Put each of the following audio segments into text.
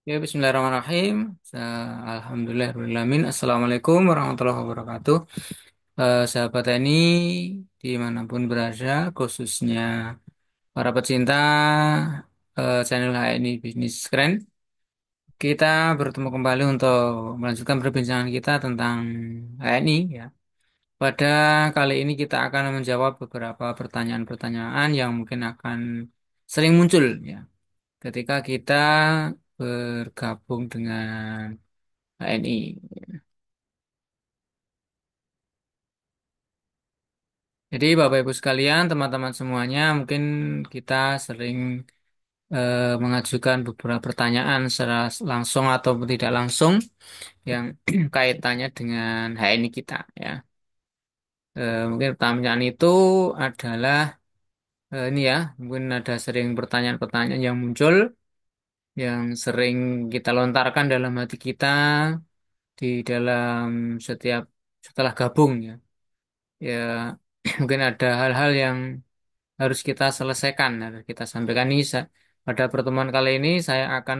Ya, Bismillahirrahmanirrahim. Alhamdulillahirrahmanirrahim. Assalamualaikum warahmatullahi wabarakatuh. Sahabat TNI dimanapun berada, khususnya para pecinta channel HNI Bisnis Keren. Kita bertemu kembali untuk melanjutkan perbincangan kita tentang HNI ya. Pada kali ini kita akan menjawab beberapa pertanyaan-pertanyaan yang mungkin akan sering muncul ya ketika kita bergabung dengan HNI. Jadi Bapak Ibu sekalian, teman-teman semuanya, mungkin kita sering mengajukan beberapa pertanyaan secara langsung atau tidak langsung yang kaitannya dengan HNI kita ya. Mungkin pertanyaan itu adalah ini ya, mungkin ada sering pertanyaan-pertanyaan yang muncul yang sering kita lontarkan dalam hati kita di dalam setiap setelah gabung ya. Ya, mungkin ada hal-hal yang harus kita selesaikan, harus kita sampaikan nih. Pada pertemuan kali ini saya akan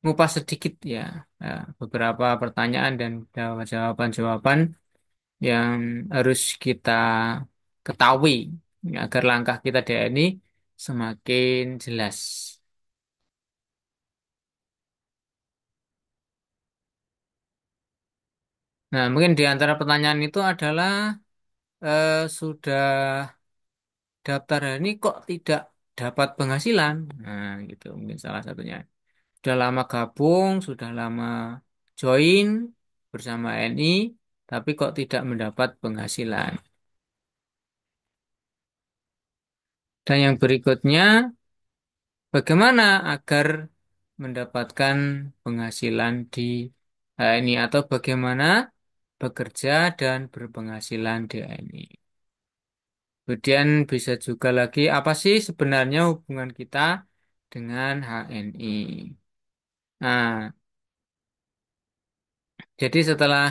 mengupas sedikit ya, beberapa pertanyaan dan jawaban-jawaban yang harus kita ketahui ya, agar langkah kita di ini semakin jelas. Nah, mungkin di antara pertanyaan itu adalah sudah daftar ini kok tidak dapat penghasilan? Nah, gitu mungkin salah satunya. Sudah lama gabung, sudah lama join bersama NI, tapi kok tidak mendapat penghasilan. Dan yang berikutnya, bagaimana agar mendapatkan penghasilan di HNI atau bagaimana bekerja dan berpenghasilan di HNI. Kemudian bisa juga lagi, apa sih sebenarnya hubungan kita dengan HNI? Nah, jadi setelah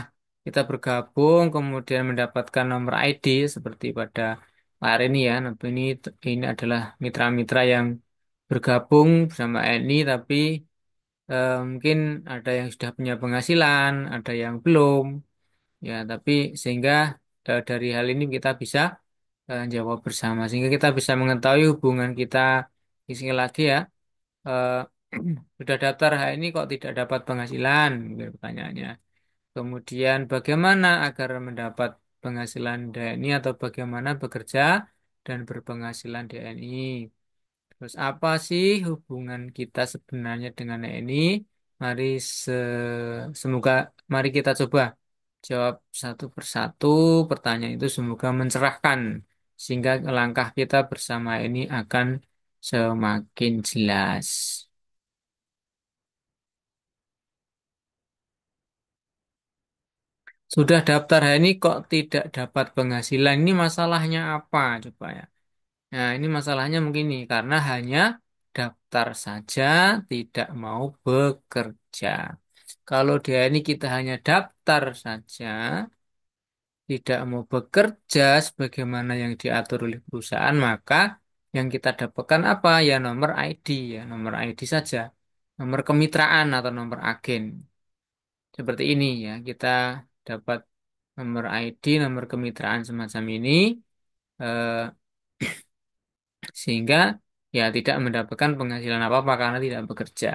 kita bergabung kemudian mendapatkan nomor ID seperti pada hari ini ya, nah, ini adalah mitra-mitra yang bergabung bersama NI tapi mungkin ada yang sudah punya penghasilan, ada yang belum ya, tapi sehingga dari hal ini kita bisa jawab bersama sehingga kita bisa mengetahui hubungan kita di sini lagi ya. eh, Sudah daftar HNI kok tidak dapat penghasilan? Mungkin pertanyaannya. Kemudian bagaimana agar mendapat penghasilan DNI atau bagaimana bekerja dan berpenghasilan DNI. Terus apa sih hubungan kita sebenarnya dengan DNI? Mari semoga mari kita coba jawab satu persatu pertanyaan itu semoga mencerahkan sehingga langkah kita bersama ini akan semakin jelas. Sudah daftar ini kok tidak dapat penghasilan? Ini masalahnya apa? Coba ya. Nah, ini masalahnya mungkin nih, karena hanya daftar saja, tidak mau bekerja. Kalau dia ini kita hanya daftar saja, tidak mau bekerja sebagaimana yang diatur oleh perusahaan, maka yang kita dapatkan apa? Ya nomor ID, ya nomor ID saja. Nomor kemitraan atau nomor agen. Seperti ini ya, kita dapat nomor ID, nomor kemitraan semacam ini, eh, sehingga ya tidak mendapatkan penghasilan apa-apa karena tidak bekerja.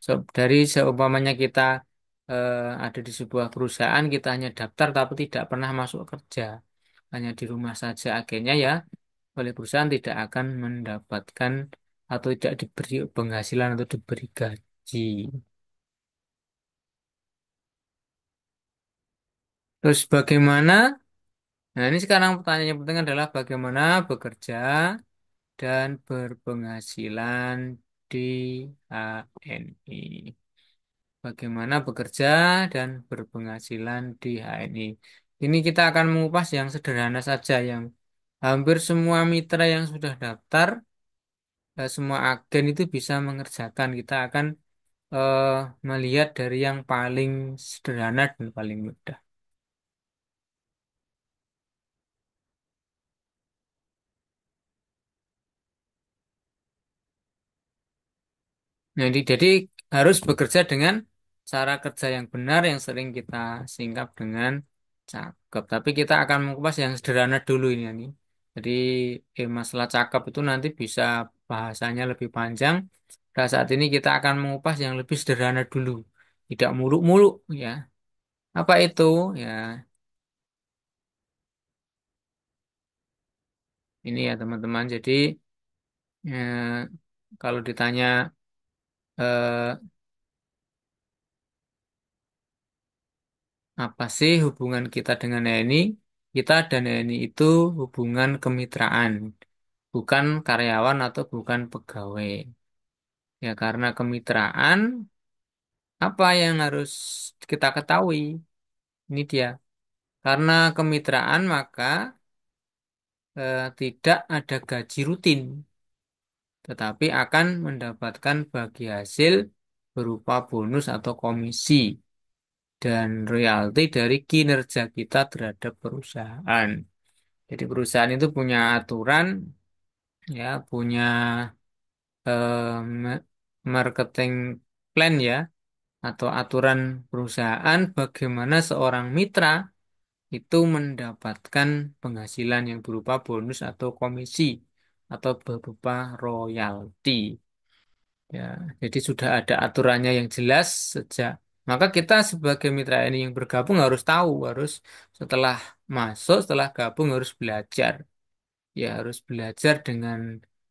So, dari seumpamanya kita ada di sebuah perusahaan, kita hanya daftar tapi tidak pernah masuk kerja, hanya di rumah saja akhirnya ya oleh perusahaan tidak akan mendapatkan atau tidak diberi penghasilan atau diberi gaji. Terus bagaimana? Nah, ini sekarang pertanyaan yang penting adalah bagaimana bekerja dan berpenghasilan di HNI. Bagaimana bekerja dan berpenghasilan di HNI. Ini kita akan mengupas yang sederhana saja, yang hampir semua mitra yang sudah daftar, semua agen itu bisa mengerjakan. Kita akan eh, melihat dari yang paling sederhana dan paling mudah. Jadi harus bekerja dengan cara kerja yang benar yang sering kita singkap dengan cakep. Tapi kita akan mengupas yang sederhana dulu ini. Ani. Jadi masalah cakep itu nanti bisa bahasanya lebih panjang. Pada saat ini kita akan mengupas yang lebih sederhana dulu. Tidak muluk-muluk ya. Apa itu? Ya, ini ya teman-teman. Jadi kalau ditanya eh, apa sih hubungan kita dengan NI? Kita dan NI itu hubungan kemitraan, bukan karyawan atau bukan pegawai. Ya, karena kemitraan, apa yang harus kita ketahui? Ini dia. Karena kemitraan, maka tidak ada gaji rutin, tetapi akan mendapatkan bagi hasil berupa bonus atau komisi dan royalti dari kinerja kita terhadap perusahaan. Jadi perusahaan itu punya aturan, ya, punya marketing plan ya, atau aturan perusahaan bagaimana seorang mitra itu mendapatkan penghasilan yang berupa bonus atau komisi atau berupa royalti. Ya, jadi sudah ada aturannya yang jelas sejak. Maka kita sebagai mitra ini yang bergabung harus tahu, harus setelah masuk, setelah gabung harus belajar. Ya harus belajar dengan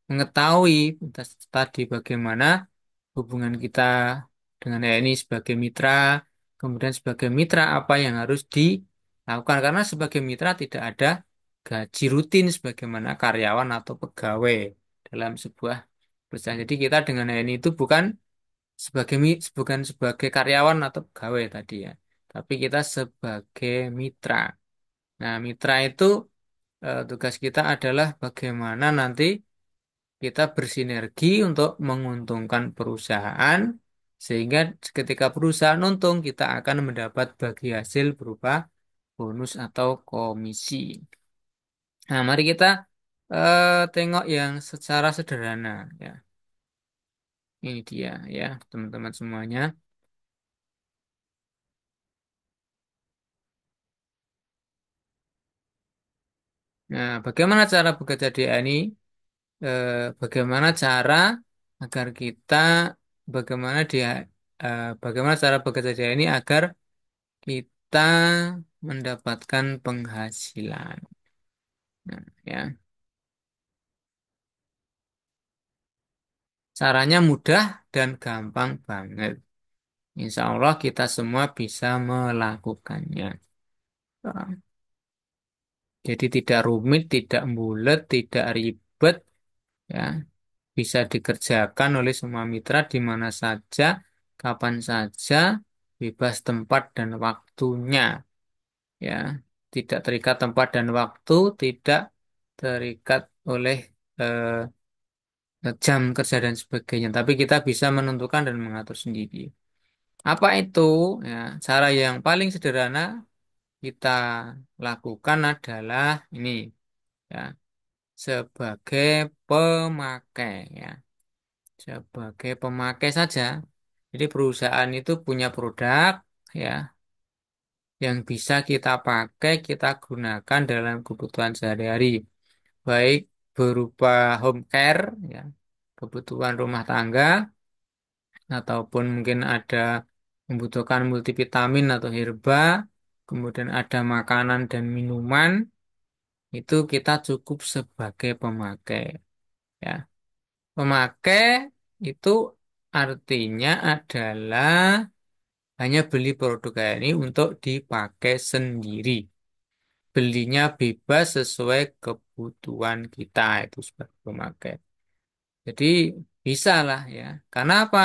mengetahui tadi bagaimana hubungan kita dengan TNI sebagai mitra, kemudian sebagai mitra apa yang harus dilakukan karena sebagai mitra tidak ada gaji rutin sebagaimana karyawan atau pegawai dalam sebuah perusahaan. Jadi kita dengan TNI itu bukan sebagai karyawan atau pegawai tadi ya, tapi kita sebagai mitra. Nah, mitra itu tugas kita adalah bagaimana nanti kita bersinergi untuk menguntungkan perusahaan, sehingga ketika perusahaan untung, kita akan mendapat bagi hasil berupa bonus atau komisi. Nah, mari kita tengok yang secara sederhana. Ya, ini dia ya, teman-teman semuanya. Nah, bagaimana cara bekerja di ini? Bagaimana cara agar kita, bagaimana dia, bagaimana cara bekerja dia ini agar kita mendapatkan penghasilan. Nah, ya, caranya mudah dan gampang banget. Insya Allah kita semua bisa melakukannya. Nah, jadi tidak rumit, tidak bulat, tidak ribet, ya. Bisa dikerjakan oleh semua mitra di mana saja, kapan saja, bebas tempat dan waktunya. Ya, tidak terikat tempat dan waktu, tidak terikat oleh jam kerja dan sebagainya. Tapi kita bisa menentukan dan mengatur sendiri. Apa itu? Ya, cara yang paling sederhana kita lakukan adalah ini, ya, sebagai pemakai, ya, sebagai pemakai saja. Jadi perusahaan itu punya produk, ya, yang bisa kita pakai, kita gunakan dalam kebutuhan sehari-hari. Baik berupa home care, ya, kebutuhan rumah tangga, ataupun mungkin ada membutuhkan multivitamin atau herba, kemudian ada makanan dan minuman, itu kita cukup sebagai pemakai. Ya, pemakai itu artinya adalah hanya beli produk ini untuk dipakai sendiri. Belinya bebas sesuai kebutuhan kita itu sebagai pemakai. Jadi bisa lah ya. Karena apa?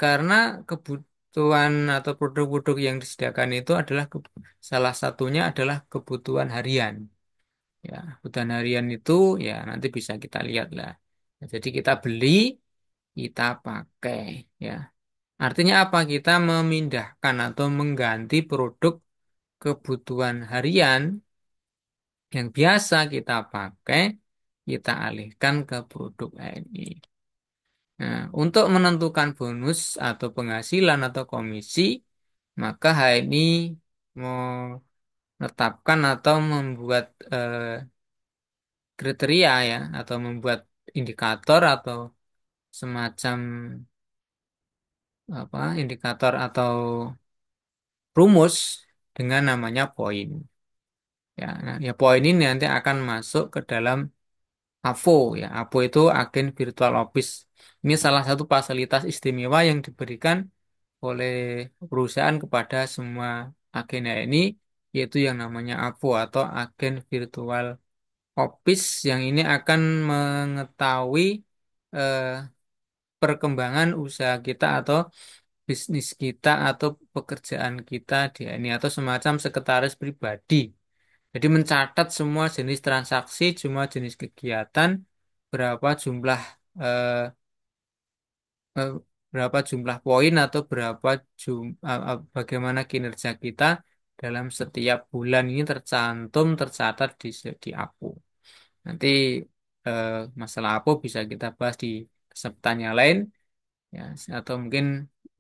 Karena kebutuhan atau produk-produk yang disediakan itu adalah salah satunya adalah kebutuhan harian. Ya, kebutuhan harian itu ya nanti bisa kita lihat lah. Nah, jadi kita beli, kita pakai. Ya, artinya apa? Kita memindahkan atau mengganti produk kebutuhan harian yang biasa kita pakai, kita alihkan ke produk ini. Nah, untuk menentukan bonus atau penghasilan atau komisi, maka HNI menetapkan atau membuat kriteria ya, atau membuat indikator atau semacam indikator atau rumus dengan namanya poin. Ya, nah, ya poin ini nanti akan masuk ke dalam AVO ya. AVO itu agen virtual office. Ini salah satu fasilitas istimewa yang diberikan oleh perusahaan kepada semua agennya ini, yaitu yang namanya AVO atau agen virtual office, yang ini akan mengetahui eh, perkembangan usaha kita atau bisnis kita atau pekerjaan kita di ini, atau semacam sekretaris pribadi. Jadi mencatat semua jenis transaksi, semua jenis kegiatan, berapa jumlah eh, eh, berapa jumlah poin atau bagaimana kinerja kita dalam setiap bulan, ini tercatat di APO. Nanti eh, masalah APO bisa kita bahas di kesempatan yang lain ya, atau mungkin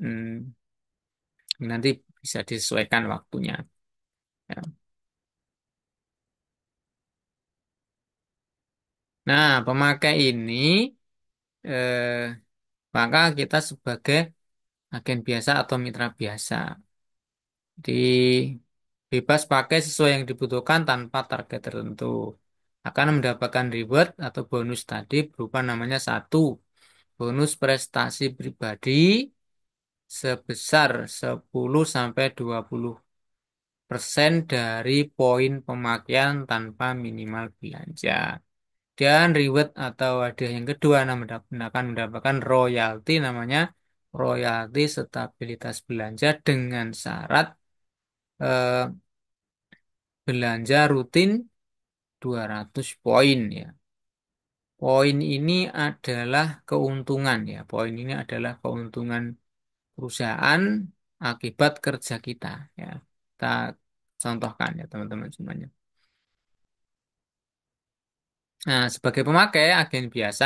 hmm, nanti bisa disesuaikan waktunya. Ya. Nah, pemakai ini eh, maka kita sebagai agen biasa atau mitra biasa. Di bebas pakai sesuai yang dibutuhkan tanpa target tertentu. Akan mendapatkan reward atau bonus tadi berupa namanya satu, bonus prestasi pribadi sebesar 10 sampai 20% dari poin pemakaian tanpa minimal belanja. Dan reward atau hadiah yang kedua akan mendapatkan royalti, namanya royalti stabilitas belanja dengan syarat eh, belanja rutin 200 poin ya. Poin ini adalah keuntungan ya. Poin ini adalah keuntungan perusahaan akibat kerja kita ya. Kita contohkan ya teman-teman semuanya. Nah, sebagai pemakai agen biasa,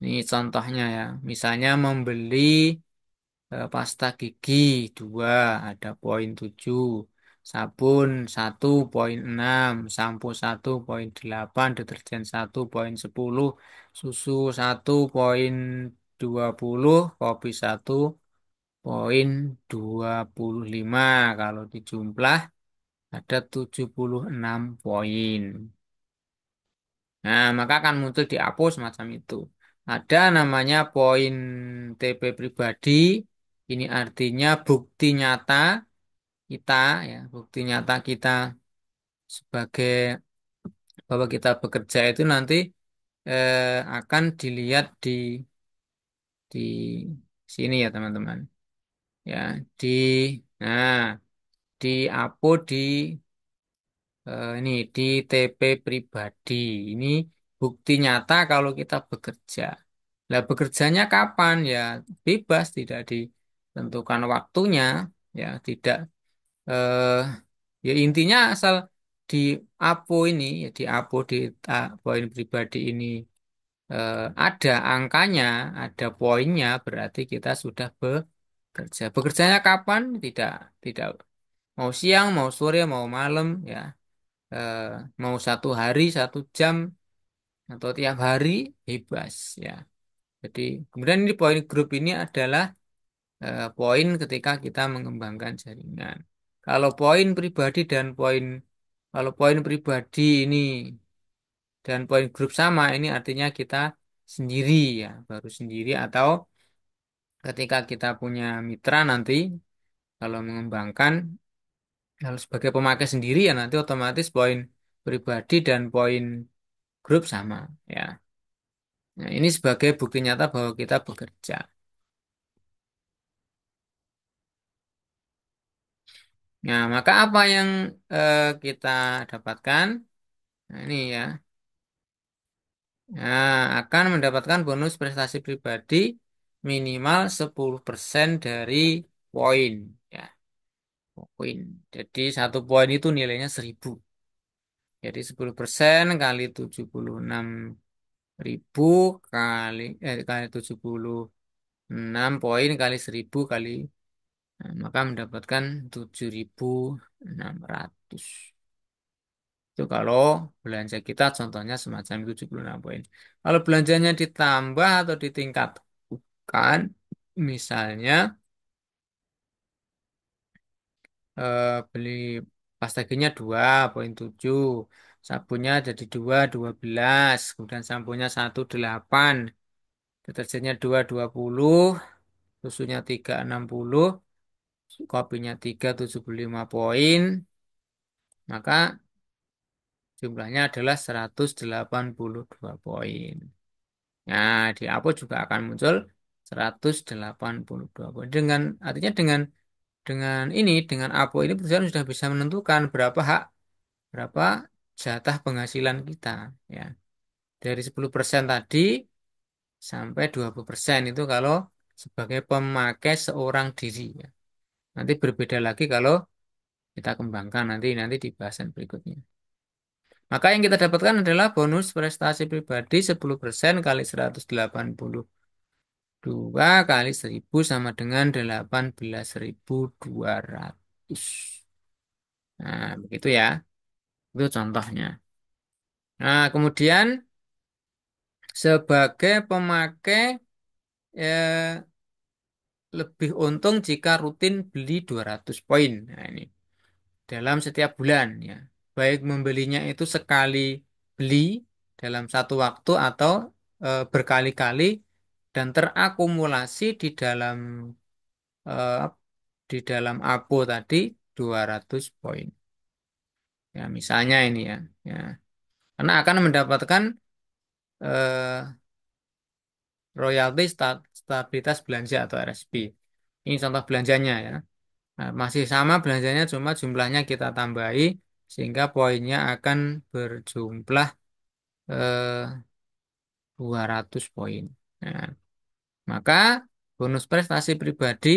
ini contohnya ya. Misalnya membeli pasta gigi 2 ada poin 7, sabun 1,6, sampo 1,8, deterjen 1,10, susu 1,20, kopi 1,25. Kalau dijumlah ada 76 poin. Nah, maka akan muncul di APO semacam itu. Ada namanya poin TP pribadi. Ini artinya bukti nyata kita, ya, bukti nyata kita sebagai bahwa kita bekerja itu nanti akan dilihat di sini ya teman-teman. Ya, di nah di APO ini di TP pribadi. Ini bukti nyata kalau kita bekerja. Lah bekerjanya kapan ya, bebas, tidak ditentukan waktunya ya, tidak eh, ya intinya asal di APO ini ya, di APO di poin pribadi ini ada angkanya, ada poinnya, berarti kita sudah bekerja. Bekerjanya kapan? Tidak tidak mau siang, mau sore, mau malam ya, eh, mau 1 hari, 1 jam, atau tiap hari, bebas ya. Jadi kemudian ini poin grup ini adalah poin ketika kita mengembangkan jaringan. Kalau poin pribadi dan poin Kalau poin pribadi ini dan poin grup sama, ini artinya kita sendiri ya, baru sendiri, atau ketika kita punya mitra nanti kalau mengembangkan, kalau sebagai pemakai sendiri ya nanti otomatis poin pribadi dan poin grup sama ya. Nah, ini sebagai bukti nyata bahwa kita bekerja. Nah, maka apa yang kita dapatkan? Nah, ini ya. Nah, akan mendapatkan bonus prestasi pribadi minimal 10% dari poin. Ya, poin. Jadi 1 poin itu nilainya 1.000. Jadi 10% kali 76 Ribu kali 76 poin kali 1000 kali, nah, maka mendapatkan 7.600. Itu kalau belanja kita contohnya semacam itu 76 poin. Kalau belanjanya ditambah atau ditingkatkan, misalnya beli pastaginya 2,7, sabunnya jadi 2,12, kemudian samponya 1,8, deterjennya 2,20, susunya 3,60, kopinya 3,75 poin, maka jumlahnya adalah 182 poin. Nah, di Apo juga akan muncul 182 poin. Dengan Apo ini perusahaan sudah bisa menentukan berapa jatah penghasilan kita, ya. Dari 10% tadi sampai 20% itu kalau sebagai pemakai seorang diri, ya. Nanti berbeda lagi kalau kita kembangkan nanti di bahasan berikutnya. Maka yang kita dapatkan adalah bonus prestasi pribadi 10% kali 182 kali 1000 sama dengan 18.200. Nah, begitu ya. Itu contohnya. Nah, kemudian sebagai pemakai, eh, lebih untung jika rutin beli 200 poin. Nah, ini dalam setiap bulan, ya. Baik membelinya itu sekali beli dalam satu waktu atau berkali-kali dan terakumulasi eh, di dalam APO tadi 200 poin. Ya, misalnya ini ya. Ya. Karena akan mendapatkan eh, royalti stabilitas belanja atau RSP. Ini contoh belanjanya, ya. Nah, masih sama belanjanya, cuma jumlahnya kita tambahi sehingga poinnya akan berjumlah eh, 200 poin. Nah, maka bonus prestasi pribadi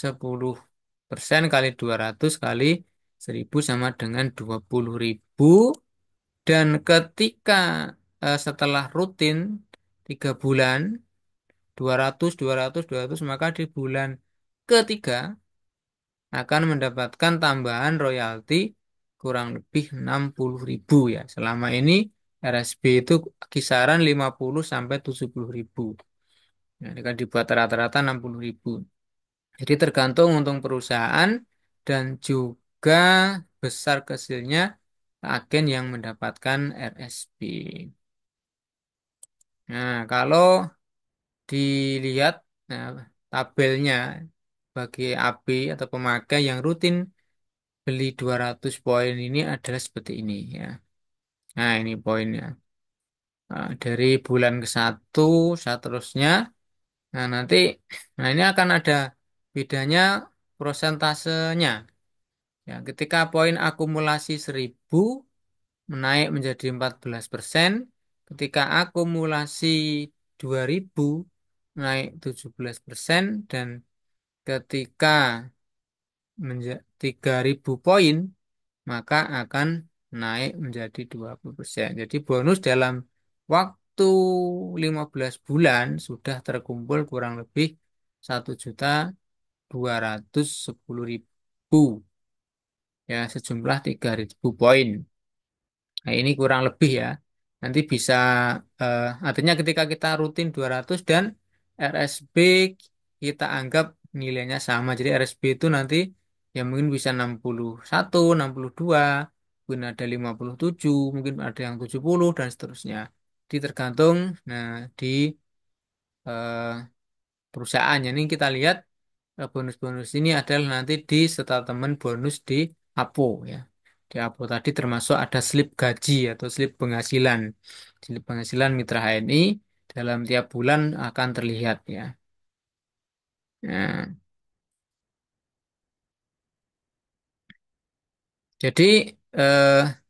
10% kali 200 kali 1000 sama dengan 20.000, dan ketika setelah rutin 3 bulan 200 200 200, maka di bulan ketiga akan mendapatkan tambahan royalti kurang lebih 60.000, ya. Selama ini RSB itu kisaran 50 sampai 70.000. Ya, ini kan dibuat rata-rata 60.000. Jadi tergantung untung perusahaan dan juga besar kecilnya agen yang mendapatkan RSP. Nah, kalau dilihat, nah, tabelnya bagi AB atau pemakai yang rutin beli 200 poin ini adalah seperti ini, ya. Nah, ini poinnya. Nah, dari bulan ke 1 seterusnya. Nah, nah, ini akan ada bedanya prosentasenya. Ya, ketika poin akumulasi 1000 menaik menjadi 14%, ketika akumulasi 2000 naik 17%, dan ketika 3000 poin maka akan naik menjadi 20%. Jadi bonus dalam waktu 15 bulan sudah terkumpul kurang lebih 1.210.000, ya, sejumlah 3.000 poin. Nah, ini kurang lebih, ya. Nanti bisa, artinya ketika kita rutin 200 dan RSB kita anggap nilainya sama. Jadi RSB itu nanti ya mungkin bisa 61, 62, mungkin ada 57, mungkin ada yang 70 dan seterusnya. Jadi tergantung, nah, di eh, perusahaannya. Ini kita lihat bonus-bonus ini adalah nanti di settlement bonus di APO, ya. Di APO tadi termasuk ada slip gaji atau slip penghasilan. Slip penghasilan Mitra HNI dalam tiap bulan akan terlihat, ya. Nah, jadi eh,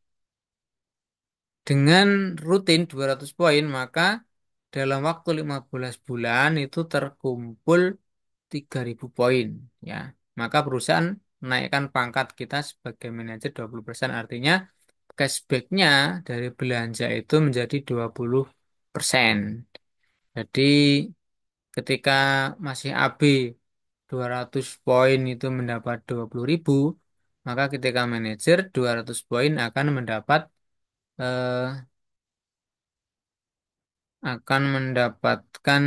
dengan rutin 200 poin maka dalam waktu 15 bulan itu terkumpul 3.000 poin, ya. Maka perusahaan menaikkan pangkat kita sebagai manajer 20%, artinya cashbacknya dari belanja itu menjadi 20%. persen. Jadi ketika masih AB 200 poin itu mendapat 20.000, maka ketika manajer 200 poin eh, akan mendapatkan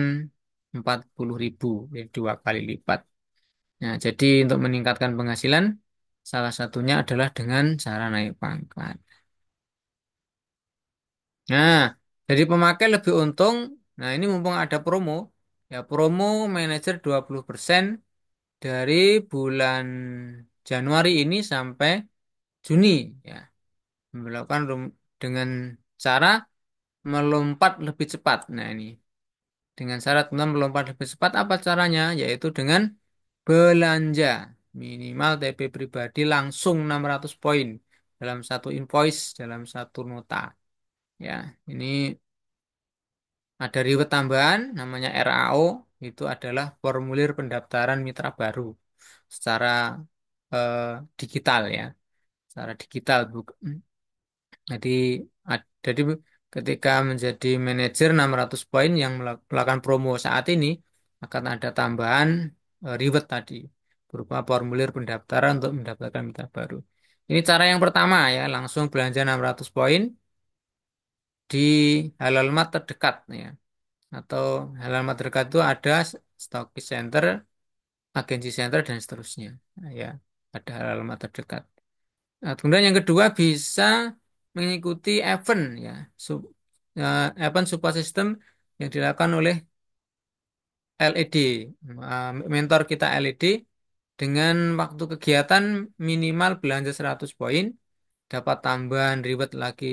40.000, jadi 2 kali lipat. Nah, jadi untuk meningkatkan penghasilan, salah satunya adalah dengan cara naik pangkat. Nah, jadi pemakai lebih untung. Nah, ini mumpung ada promo. Ya, promo manajer 20% dari bulan Januari ini sampai Juni. Ya, melakukan dengan cara melompat lebih cepat. Nah, ini dengan syarat melompat lebih cepat apa caranya? Yaitu dengan belanja minimal TP pribadi langsung 600 poin dalam satu invoice, dalam satu nota. Ya, ini ada reward tambahan namanya RAO, itu adalah formulir pendaftaran mitra baru secara eh, digital ya, secara digital. Jadi jadi ketika menjadi manajer 600 poin yang melakukan promo saat ini akan ada tambahan reward tadi berupa formulir pendaftaran untuk mendapatkan mitra baru. Ini cara yang pertama ya, langsung belanja 600 poin di Halalmat terdekat ya. Atau halaman terdekat itu ada Stokis Center, agensi center dan seterusnya. Nah, ya, ada halaman terdekat. Nah, kemudian yang kedua bisa mengikuti event ya, event support system yang dilakukan oleh LED, mentor kita LED dengan waktu kegiatan minimal belanja 100 poin, dapat tambahan reward lagi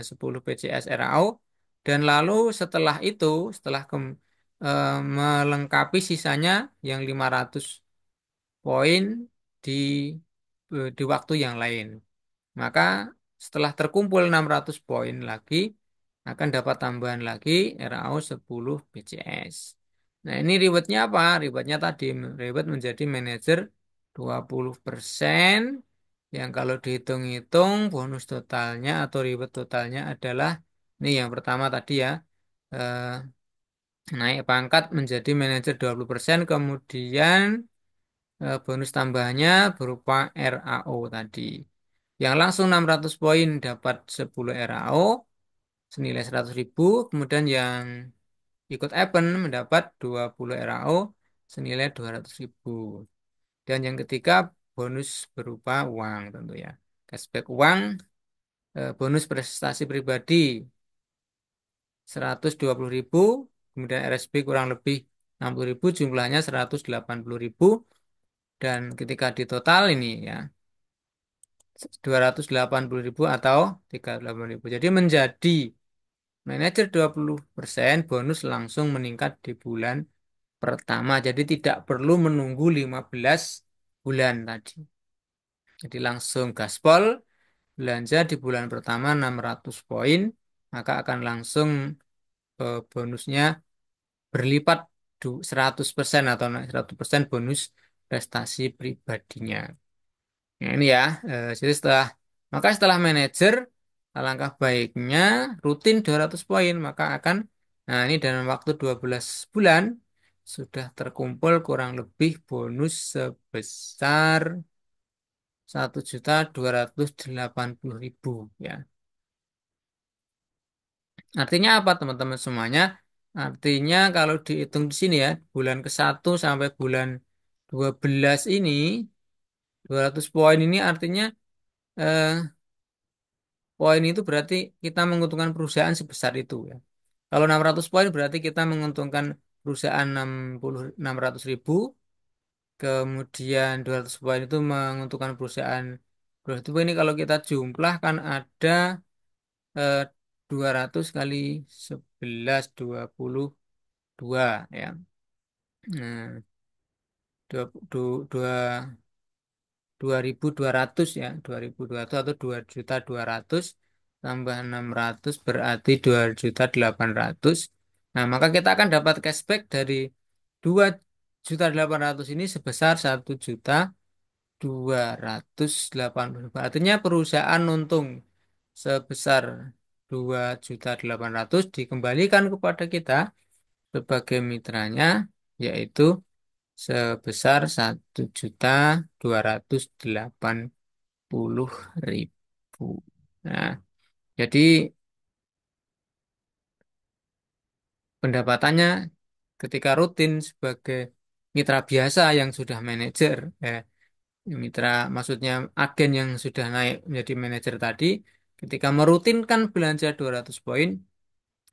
10 PCS RAO, dan lalu setelah itu, melengkapi sisanya yang 500 poin di di waktu yang lain. Maka setelah terkumpul 600 poin lagi, akan dapat tambahan lagi RAO 10 BCS. Nah, ini rewardnya apa? Rewardnya tadi, reward menjadi manajer 20%, yang kalau dihitung-hitung bonus totalnya atau reward totalnya adalah, ini yang pertama tadi ya, eh, naik pangkat menjadi manajer 20%, kemudian bonus tambahannya berupa RAO tadi. Yang langsung 600 poin dapat 10 RAO senilai 100.000. Kemudian yang ikut event mendapat 20 RAO senilai 200.000. Dan yang ketiga bonus berupa uang tentu ya. Cashback uang, bonus prestasi pribadi 120.000. Kemudian RSP kurang lebih 60.000, jumlahnya 180.000. Dan ketika ditotal ini ya 280.000 atau 380.000. Jadi menjadi manajer 20% bonus langsung meningkat di bulan pertama. Jadi tidak perlu menunggu 15 bulan tadi. Jadi langsung gaspol belanja di bulan pertama 600 poin, maka akan langsung bonusnya berlipat 100% atau 100% bonus prestasi pribadinya. Nah, ini ya, jadi setelah manajer, alangkah baiknya rutin 200 poin, maka akan, nah ini dalam waktu 12 bulan, sudah terkumpul kurang lebih bonus sebesar 1.280.000 ya. Artinya apa teman-teman semuanya? Artinya kalau dihitung di sini ya, bulan ke 1 sampai bulan 12 ini, 200 poin ini artinya eh, poin itu berarti kita menguntungkan perusahaan sebesar itu ya. Kalau 600 poin berarti kita menguntungkan perusahaan 600.000, kemudian 200 poin itu menguntungkan perusahaan 200 poin. Ini kalau kita jumlah kan ada eh, 200 kali 11, 22 ya. Nah, 2.200 ya, 2.200 atau 2.200.000 tambah 600 berarti 2.800.000. Nah, maka kita akan dapat cashback dari 2.800.000 ini sebesar 1.280.000. Artinya perusahaan untung sebesar 2.800.000 dikembalikan kepada kita sebagai mitranya, yaitu sebesar 1.280.000. Nah, jadi pendapatannya ketika rutin sebagai mitra biasa yang sudah manajer, mitra maksudnya agen yang sudah naik menjadi manajer tadi, ketika merutinkan belanja 200 poin,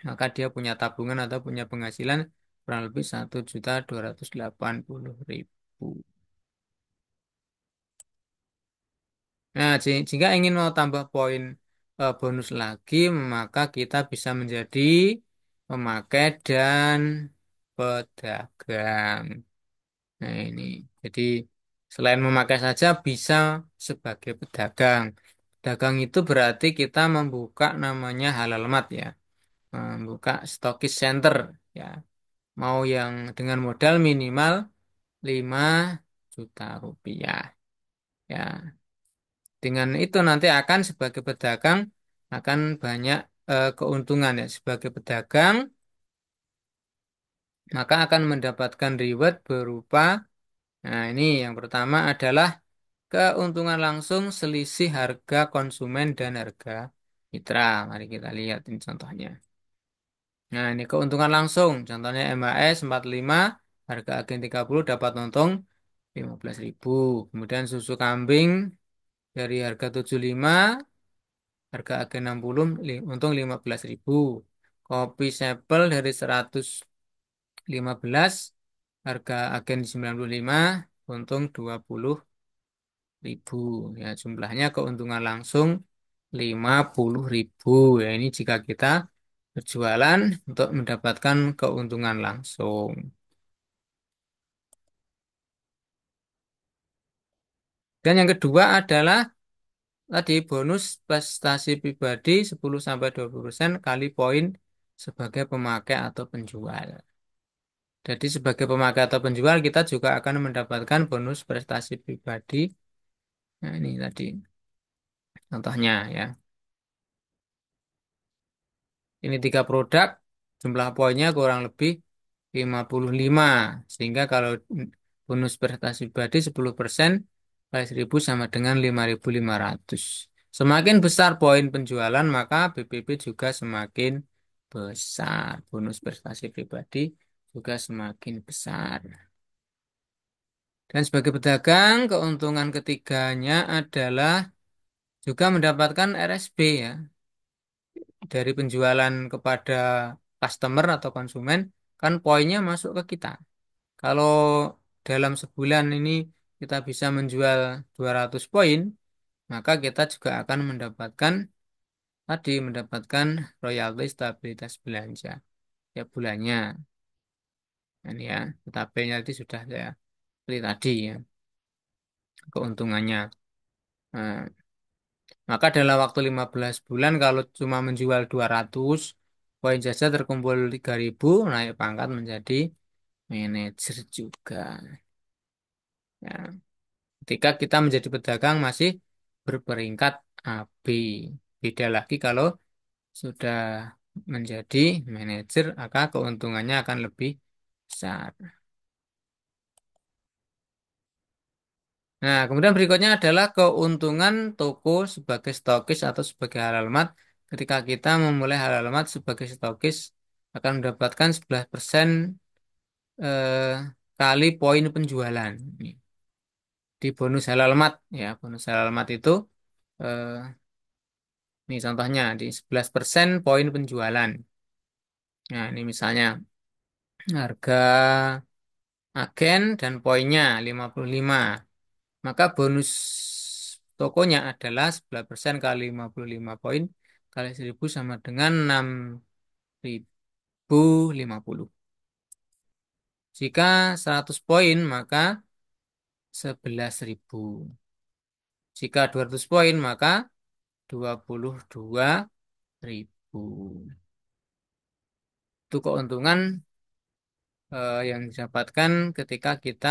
maka dia punya tabungan atau punya penghasilan kurang lebih 1.280.000. Nah, jika ingin mau tambah poin bonus lagi, maka kita bisa menjadi pemakai dan pedagang. Nah, ini. Jadi, selain memakai saja, bisa sebagai pedagang. Pedagang itu berarti kita membuka namanya halal mat ya. Membuka stokis center ya. Mau yang dengan modal minimal 5 juta rupiah. Ya, dengan itu nanti akan sebagai pedagang akan banyak keuntungan ya. Sebagai pedagang maka akan mendapatkan reward berupa, nah ini yang pertama adalah keuntungan langsung selisih harga konsumen dan harga mitra. Mari kita lihat ini contohnya. Nah ini keuntungan langsung. Contohnya MHS 45, harga agen 30 dapat untung 15.000. Kemudian susu kambing dari harga 75, harga agen 60, untung 15.000. Kopi Sepel dari 115, harga agen 95, untung 20.000. Ya, jumlahnya keuntungan langsung 50.000. Ya, ini jika kita berjualan untuk mendapatkan keuntungan langsung. Dan yang kedua adalah tadi bonus prestasi pribadi 10-20% kali poin sebagai pemakai atau penjual. Jadi sebagai pemakai atau penjual kita juga akan mendapatkan bonus prestasi pribadi. Nah, ini tadi contohnya ya. Ini 3 produk, jumlah poinnya kurang lebih 55. Sehingga kalau bonus prestasi pribadi 10% kali 1.000 sama dengan 5.500. Semakin besar poin penjualan, maka BPP juga semakin besar. Bonus prestasi pribadi juga semakin besar. Dan sebagai pedagang, keuntungan ketiganya adalah juga mendapatkan RSB ya. Dari penjualan kepada customer atau konsumen, kan poinnya masuk ke kita. Kalau dalam sebulan ini kita bisa menjual 200 poin, maka kita juga akan mendapatkan royalti stabilitas belanja ya bulannya. Ini ya, tabelnya tadi sudah saya beli tadi ya, keuntungannya. Nah, maka dalam waktu 15 bulan kalau cuma menjual 200 poin saja terkumpul 3.000, naik pangkat menjadi manajer juga. Ya, ketika kita menjadi pedagang masih berperingkat AB. Beda lagi kalau sudah menjadi manajer, maka keuntungannya akan lebih besar. Nah, kemudian berikutnya adalah keuntungan toko sebagai stokis atau sebagai alamat. Ketika kita memulai alamat sebagai stokis akan mendapatkan 11% eh, kali poin penjualan. Di bonus alamat ya, bonus alamat itu eh, ini contohnya di 11% poin penjualan. Nah, ini misalnya harga agen dan poinnya 55. Maka bonus tokonya adalah 11% kali 55 poin kali 1.000 sama dengan 6.050. Jika 100 poin maka 11.000. Jika 200 poin maka 22.000. Itu keuntungan yang didapatkan ketika kita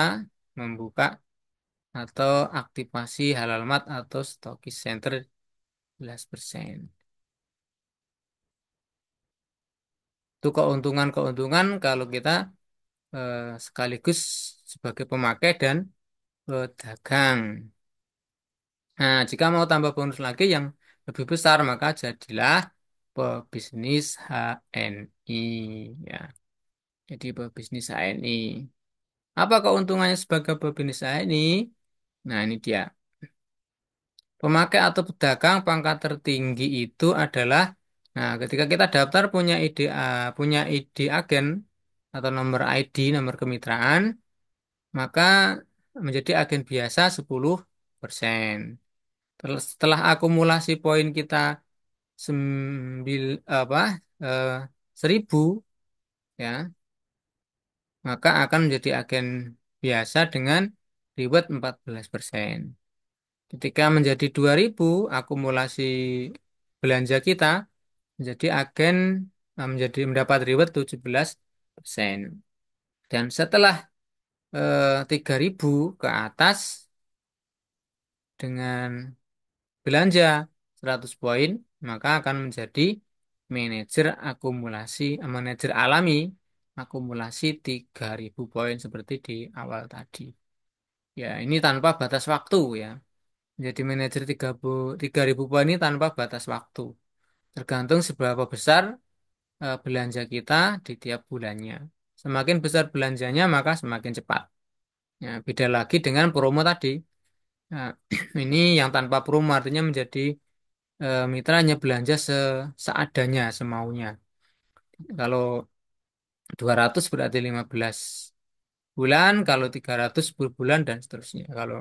membuka atau aktivasi halal mat atau stokis center 11%. Itu keuntungan-keuntungan kalau kita sekaligus sebagai pemakai dan pedagang. Nah, jika mau tambah bonus lagi yang lebih besar, maka jadilah pebisnis HNI. Ya, jadi pebisnis HNI. Apa keuntungannya sebagai pebisnis HNI? Nah, ini dia. Pemakai atau pedagang pangkat tertinggi itu adalah, nah, ketika kita daftar punya ID agen atau nomor ID, nomor kemitraan, maka menjadi agen biasa 10%. Setelah akumulasi poin kita sembil apa eh, 1.000, ya, maka akan menjadi agen biasa dengan reward 14%. Ketika menjadi 2.000, akumulasi belanja kita menjadi agen menjadi mendapat reward 17%. Dan setelah 3.000 ke atas dengan belanja 100 poin, maka akan menjadi manajer alami akumulasi 3.000 poin seperti di awal tadi. Ya, ini tanpa batas waktu ya. Jadi manajer 3.000 poin ini tanpa batas waktu. Tergantung seberapa besar belanja kita di tiap bulannya. Semakin besar belanjanya maka semakin cepat. Ya, beda lagi dengan promo tadi. Nah, ini yang tanpa promo artinya menjadi mitra hanya belanja seadanya, semaunya. Kalau 200 berarti 15 bulan, kalau 300 10 bulan, dan seterusnya. Kalau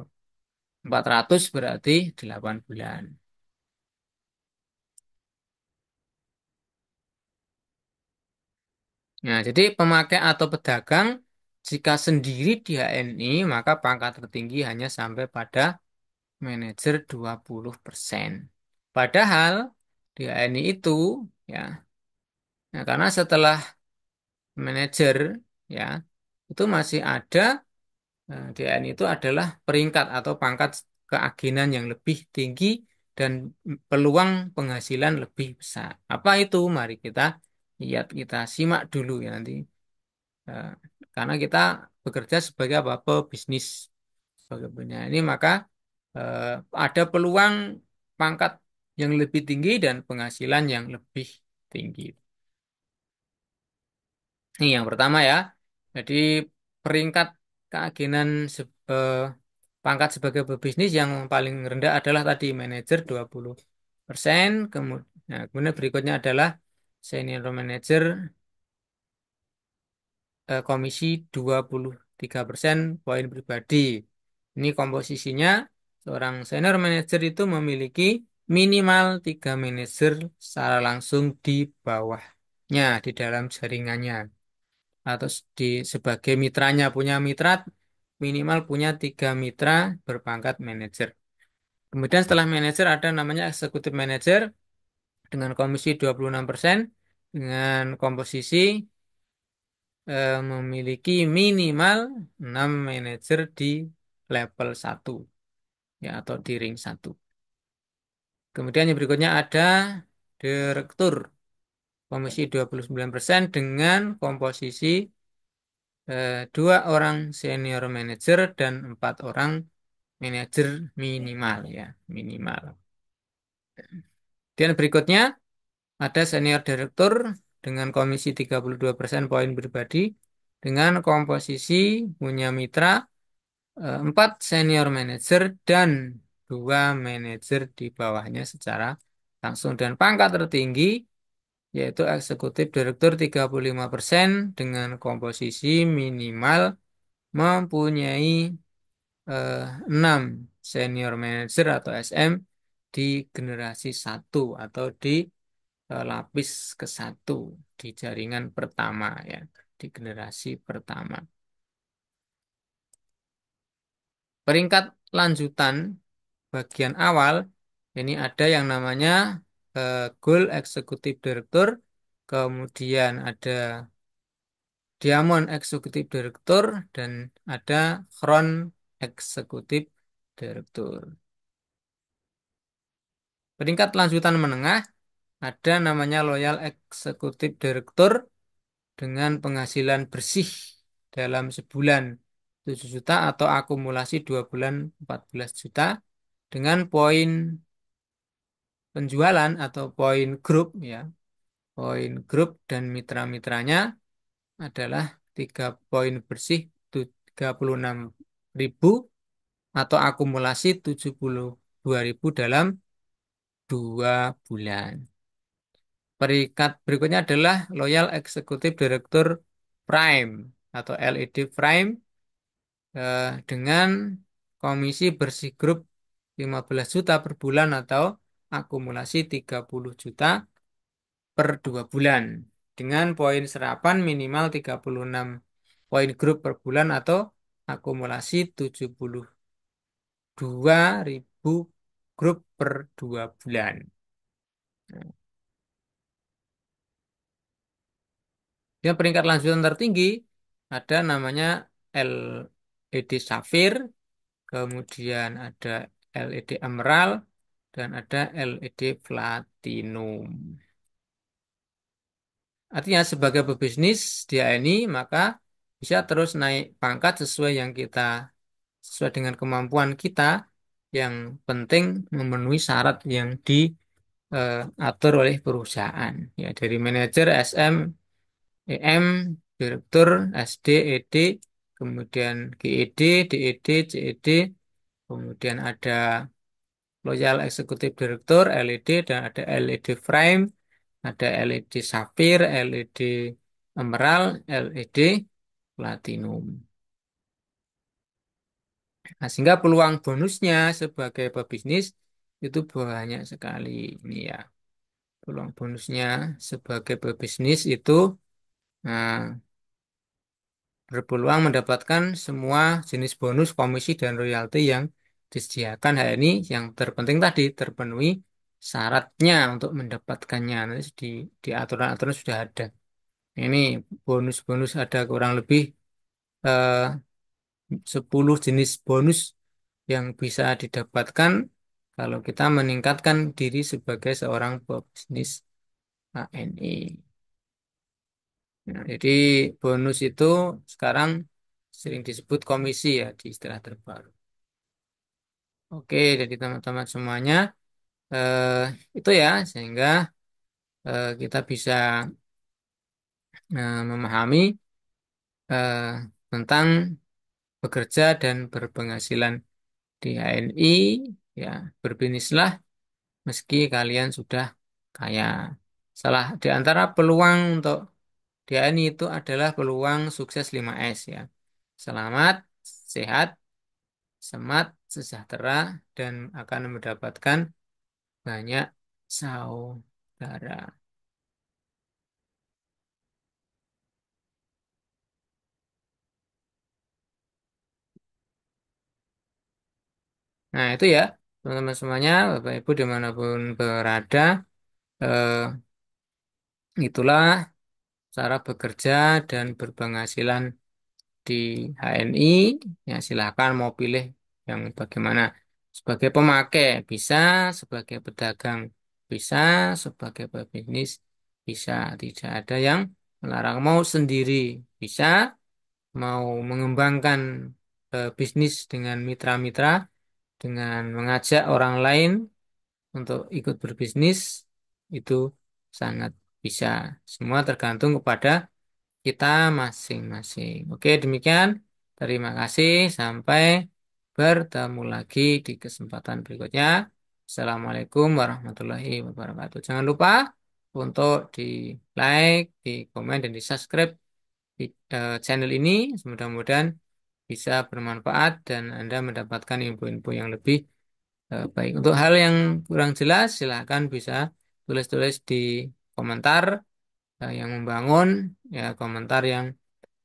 400 berarti 8 bulan. Nah, jadi pemakai atau pedagang, jika sendiri di HNI, maka pangkat tertinggi hanya sampai pada manajer 20%. Padahal di HNI itu, ya, nah, karena setelah manajer, ya, itu masih ada. DN itu adalah peringkat atau pangkat keagenan yang lebih tinggi dan peluang penghasilan lebih besar. Apa itu? Mari kita lihat, kita simak dulu ya nanti. Eh, Karena kita bekerja sebagai apa? Pebisnis. Sebagai punya ini maka eh, ada peluang pangkat yang lebih tinggi dan penghasilan yang lebih tinggi. Ini yang pertama ya. Jadi peringkat keagenan pangkat sebagai pebisnis yang paling rendah adalah tadi manajer 20%. Kemudian berikutnya adalah senior manager, komisi 23% poin pribadi. Ini komposisinya, seorang senior manager itu memiliki minimal 3 manajer secara langsung di bawahnya di dalam jaringannya. Atau sebagai mitranya, punya mitra minimal punya 3 mitra berpangkat manajer. Kemudian setelah manajer ada namanya eksekutif manajer dengan komisi 26% dengan komposisi memiliki minimal 6 manajer di level 1 ya, atau di ring 1. Kemudian yang berikutnya ada direktur komisi 29% dengan komposisi 2 orang senior manager dan 4 orang manajer minimal ya, minimal. Dan berikutnya ada senior direktur dengan komisi 32% poin pribadi dengan komposisi punya mitra 4 senior manager dan 2 manajer di bawahnya secara langsung. Dan pangkat tertinggi yaitu eksekutif direktur 35% dengan komposisi minimal mempunyai eh, 6 senior manager atau SM di generasi 1 atau di lapis ke-1 di jaringan pertama ya, di generasi pertama. Peringkat lanjutan bagian awal ini ada yang namanya Gold Executive Director, kemudian ada Diamond Executive Director, dan ada Crown Executive Director. Peringkat lanjutan menengah ada namanya Loyal Executive Director, dengan penghasilan bersih dalam sebulan 7 juta atau akumulasi 2 bulan 14 juta dengan poin penjualan atau poin grup ya. Poin grup dan mitra-mitranya adalah 3 poin bersih 36.000 atau akumulasi 72.000 dalam 2 bulan. Peringkat berikutnya adalah Loyal Executive Director Prime atau LED Prime dengan komisi bersih grup 15 juta per bulan atau akumulasi 30 juta per 2 bulan dengan poin serapan minimal 36 poin grup per bulan atau akumulasi 72.000 grup per 2 bulan. Dan peringkat lanjutan tertinggi ada namanya LED Safir, kemudian ada LED Emerald, dan ada LED Platinum. Artinya sebagai pebisnis dia ini maka bisa terus naik pangkat sesuai dengan kemampuan kita. Yang penting memenuhi syarat yang diatur oleh perusahaan. Ya dari manajer, SM, EM, direktur, SD, ED, kemudian GED, DED, CED, kemudian ada Loyal Executive Director, LED, dan ada LED Frame, ada LED Sapphire, LED Emerald, LED Platinum. Nah, sehingga peluang bonusnya sebagai pebisnis itu banyak sekali. Ini ya, peluang bonusnya sebagai pebisnis itu nah, berpeluang mendapatkan semua jenis bonus, komisi, dan royalti yang disediakan. Hal ini yang terpenting tadi terpenuhi syaratnya untuk mendapatkannya. Nanti di aturan-aturan sudah ada. Ini bonus-bonus ada kurang lebih eh, 10 jenis bonus yang bisa didapatkan kalau kita meningkatkan diri sebagai seorang pebisnis ANI. Nah, jadi bonus itu sekarang sering disebut komisi ya di istilah terbaru. Oke, jadi teman-teman semuanya eh, itu ya sehingga kita bisa memahami eh, tentang bekerja dan berpenghasilan di HNI ya berbisnislah meski kalian sudah kaya. Salah di antara peluang untuk di HNI itu adalah peluang sukses 5S ya. Selamat, sehat, semat, sejahtera, dan akan mendapatkan banyak saudara. Nah, itu ya, teman-teman semuanya, Bapak Ibu dimanapun berada, eh, itulah cara bekerja dan berpenghasilan di HNI. Ya, silakan mau pilih yang bagaimana. Sebagai pemakai bisa, sebagai pedagang bisa, sebagai pebisnis bisa. Tidak ada yang melarang. Mau sendiri bisa, mau mengembangkan bisnis dengan mitra-mitra, dengan mengajak orang lain untuk ikut berbisnis, itu sangat bisa. Semua tergantung kepada kita masing-masing. Oke, demikian. Terima kasih. Sampai bertemu lagi di kesempatan berikutnya. Assalamualaikum warahmatullahi wabarakatuh. Jangan lupa untuk di like, di komen, dan di subscribe di channel ini. Mudah-mudahan bisa bermanfaat dan Anda mendapatkan info-info yang lebih baik. Untuk hal yang kurang jelas, silahkan bisa tulis-tulis di komentar yang membangun, ya komentar yang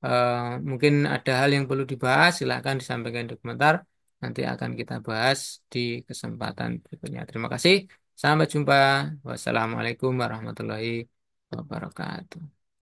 eh, mungkin ada hal yang perlu dibahas, silahkan disampaikan di komentar. Nanti akan kita bahas di kesempatan berikutnya. Terima kasih. Sampai jumpa. Wassalamualaikum warahmatullahi wabarakatuh.